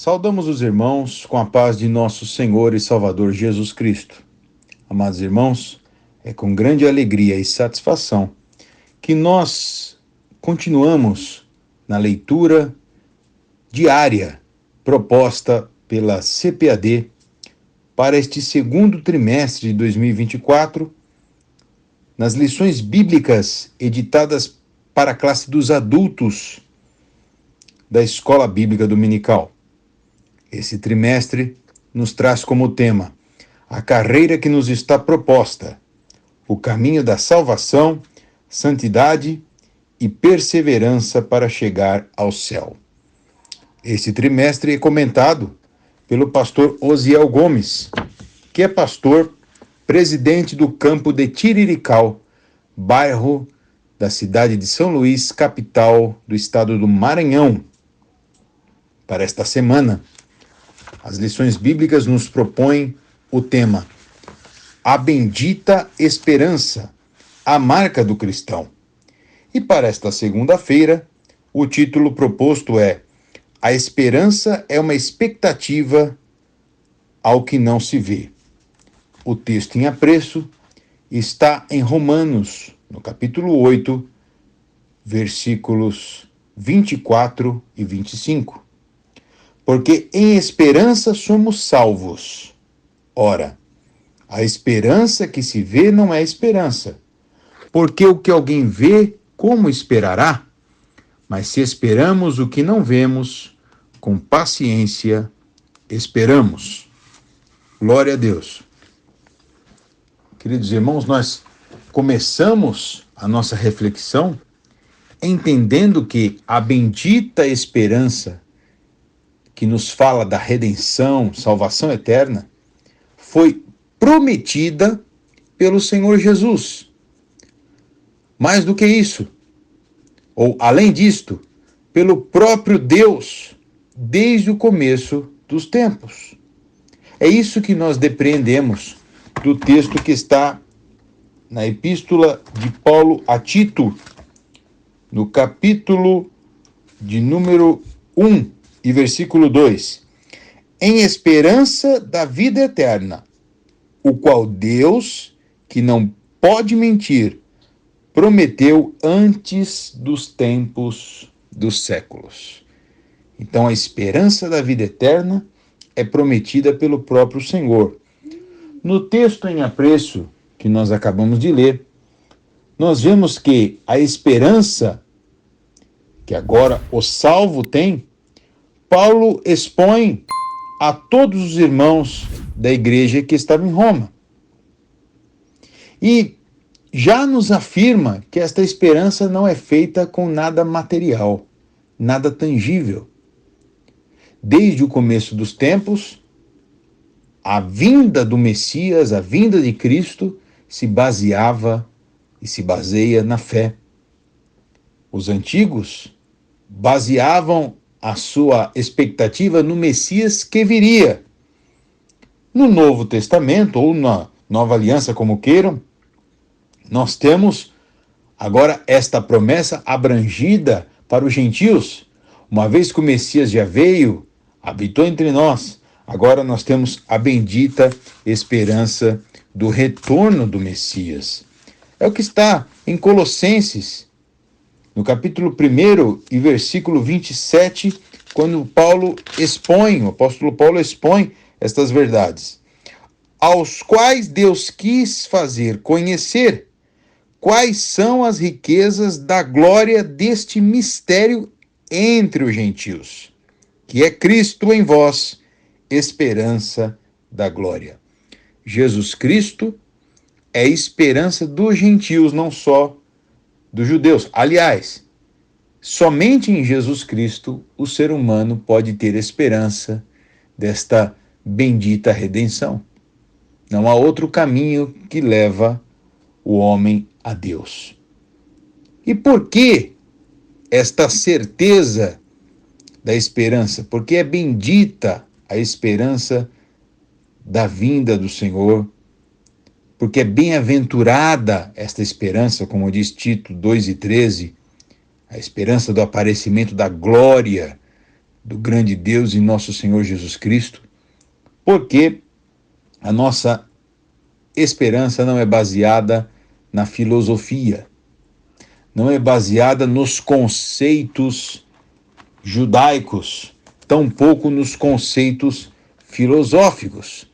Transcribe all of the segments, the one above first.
Saudamos os irmãos com a paz de nosso Senhor e Salvador Jesus Cristo. Amados irmãos, é com grande alegria e satisfação que nós continuamos na leitura diária proposta pela CPAD para este segundo trimestre de 2024, nas lições bíblicas editadas para a classe dos adultos da Escola Bíblica Dominical. Esse trimestre nos traz como tema a carreira que nos está proposta, o caminho da salvação, santidade e perseverança para chegar ao céu. Esse trimestre é comentado pelo pastor Osiel Gomes, que é pastor presidente do campo de Tirirical, bairro da cidade de São Luís, capital do estado do Maranhão. Para esta semana, as lições bíblicas nos propõem o tema A Bendita Esperança, a marca do cristão. E para esta segunda-feira, o título proposto é A Esperança é uma expectativa ao que não se vê. O texto em apreço está em Romanos, no capítulo 8, versículos 24 e 25. Porque em esperança somos salvos. Ora, a esperança que se vê não é esperança, porque o que alguém vê, como esperará? Mas se esperamos o que não vemos, com paciência esperamos. Glória a Deus. Queridos irmãos, nós começamos a nossa reflexão entendendo que a bendita esperança que nos fala da redenção, salvação eterna, foi prometida pelo Senhor Jesus. Mais do que isso, ou além disto, pelo próprio Deus, desde o começo dos tempos. É isso que nós depreendemos do texto que está na Epístola de Paulo a Tito, no capítulo de número 1 e versículo 2. Em esperança da vida eterna, o qual Deus, que não pode mentir, prometeu antes dos tempos dos séculos. Então, a esperança da vida eterna é prometida pelo próprio Senhor. No texto em apreço que nós acabamos de ler, nós vemos que a esperança que agora o salvo tem, Paulo expõe a todos os irmãos da igreja que estavam em Roma. E já nos afirma que esta esperança não é feita com nada material, nada tangível. Desde o começo dos tempos, a vinda do Messias, a vinda de Cristo, se baseava e se baseia na fé. Os antigos baseavam a sua expectativa no Messias que viria. No Novo Testamento, ou na Nova Aliança, como queiram, nós temos agora esta promessa abrangida para os gentios. Uma vez que o Messias já veio, habitou entre nós, agora nós temos a bendita esperança do retorno do Messias. É o que está em Colossenses, no capítulo 1 e versículo 27, quando o apóstolo Paulo expõe estas verdades. Aos quais Deus quis fazer conhecer quais são as riquezas da glória deste mistério entre os gentios, que é Cristo em vós, esperança da glória. Jesus Cristo é esperança dos gentios, não só dos judeus. Aliás, somente em Jesus Cristo o ser humano pode ter esperança desta bendita redenção. Não há outro caminho que leva o homem a Deus. E por que esta certeza da esperança? Porque é bendita a esperança da vinda do Senhor, porque é bem-aventurada esta esperança, como diz Tito 2:13, a esperança do aparecimento da glória do grande Deus e nosso Senhor Jesus Cristo, porque a nossa esperança não é baseada na filosofia, não é baseada nos conceitos judaicos, tampouco nos conceitos filosóficos,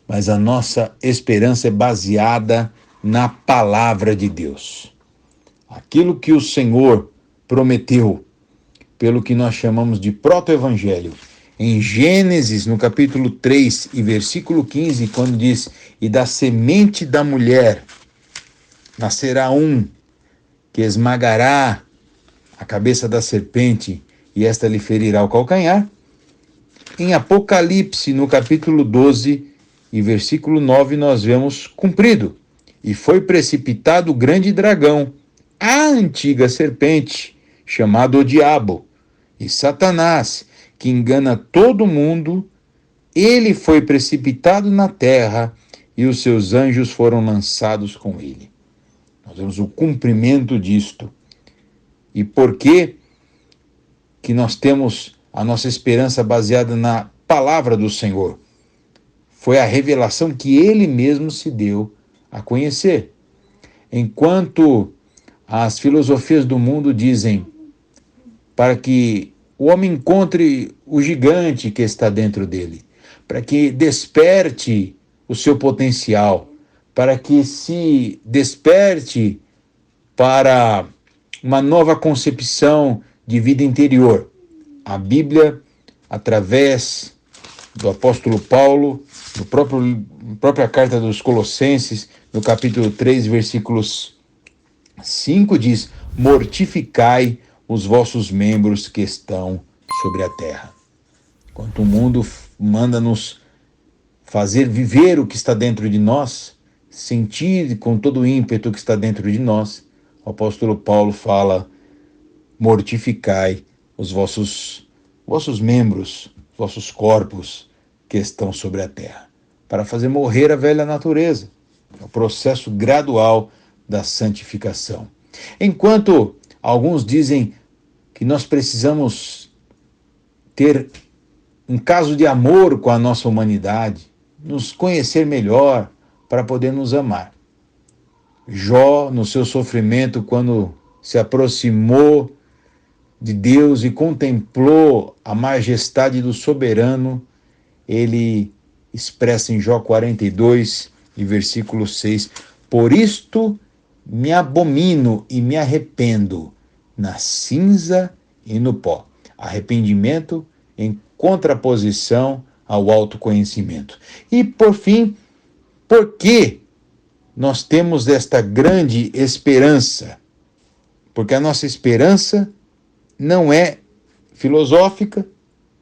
mas a nossa esperança é baseada na palavra de Deus. Aquilo que o Senhor prometeu, pelo que nós chamamos de proto-evangelho, em Gênesis, no capítulo 3 e versículo 15, quando diz: e da semente da mulher nascerá um que esmagará a cabeça da serpente e esta lhe ferirá o calcanhar. Em Apocalipse, no capítulo 12 e versículo 9, nós vemos cumprido: e foi precipitado o grande dragão, a antiga serpente, chamado o diabo e Satanás, que engana todo mundo. Ele foi precipitado na terra e os seus anjos foram lançados com ele. Nós vemos o cumprimento disto. E por que nós temos a nossa esperança baseada na palavra do Senhor? Foi a revelação que ele mesmo se deu a conhecer. Enquanto as filosofias do mundo dizem para que o homem encontre o gigante que está dentro dele, para que desperte o seu potencial, para que se desperte para uma nova concepção de vida interior. A Bíblia, através do apóstolo Paulo, na própria carta dos Colossenses, no capítulo 3, versículos 5, diz: mortificai os vossos membros que estão sobre a terra. Enquanto o mundo manda nos fazer viver o que está dentro de nós, sentir com todo o ímpeto o que está dentro de nós, o apóstolo Paulo fala: mortificai os vossos membros, vossos corpos que estão sobre a terra, para fazer morrer a velha natureza. É o processo gradual da santificação. Enquanto alguns dizem que nós precisamos ter um caso de amor com a nossa humanidade, nos conhecer melhor para poder nos amar. Jó, no seu sofrimento, quando se aproximou de Deus e contemplou a majestade do soberano, ele expressa em Jó 42 e versículo 6: por isto me abomino e me arrependo na cinza e no pó. Arrependimento em contraposição ao autoconhecimento. E por fim, por que nós temos esta grande esperança? Porque a nossa esperança não é filosófica,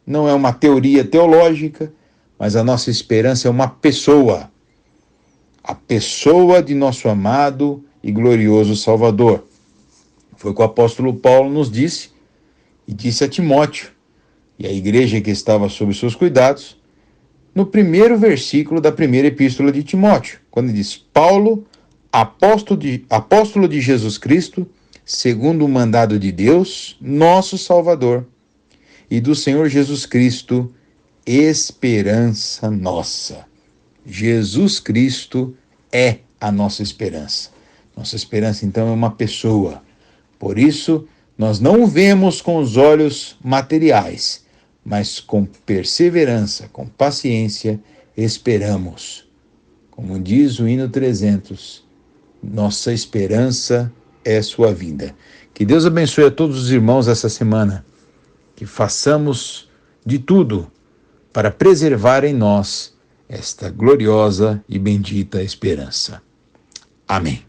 não é uma teoria teológica, mas a nossa esperança é uma pessoa. A pessoa de nosso amado e glorioso Salvador. Foi o que o apóstolo Paulo nos disse, e disse a Timóteo, e a igreja que estava sob seus cuidados, no primeiro versículo da primeira epístola de Timóteo, quando diz: Paulo, apóstolo de Jesus Cristo, segundo o mandado de Deus, nosso Salvador, e do Senhor Jesus Cristo, esperança nossa. Jesus Cristo é a nossa esperança. Nossa esperança, então, é uma pessoa. Por isso, nós não o vemos com os olhos materiais, mas com perseverança, com paciência, esperamos. Como diz o hino 300, nossa esperança é sua vinda. Que Deus abençoe a todos os irmãos essa semana. Que façamos de tudo para preservar em nós esta gloriosa e bendita esperança. Amém.